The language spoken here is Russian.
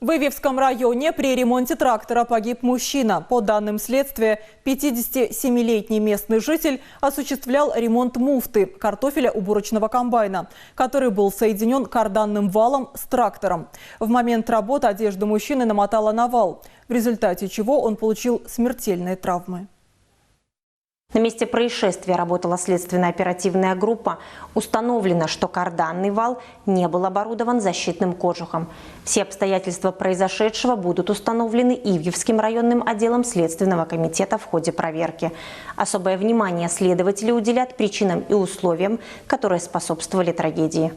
В Ивьевском районе при ремонте трактора погиб мужчина. По данным следствия, 57-летний местный житель осуществлял ремонт муфты – картофеля уборочного комбайна, который был соединен карданным валом с трактором. В момент работы одежду мужчины намотала на вал, в результате чего он получил смертельные травмы. На месте происшествия работала следственно-оперативная группа. Установлено, что карданный вал не был оборудован защитным кожухом. Все обстоятельства произошедшего будут установлены Ивьевским районным отделом Следственного комитета в ходе проверки. Особое внимание следователи уделят причинам и условиям, которые способствовали трагедии.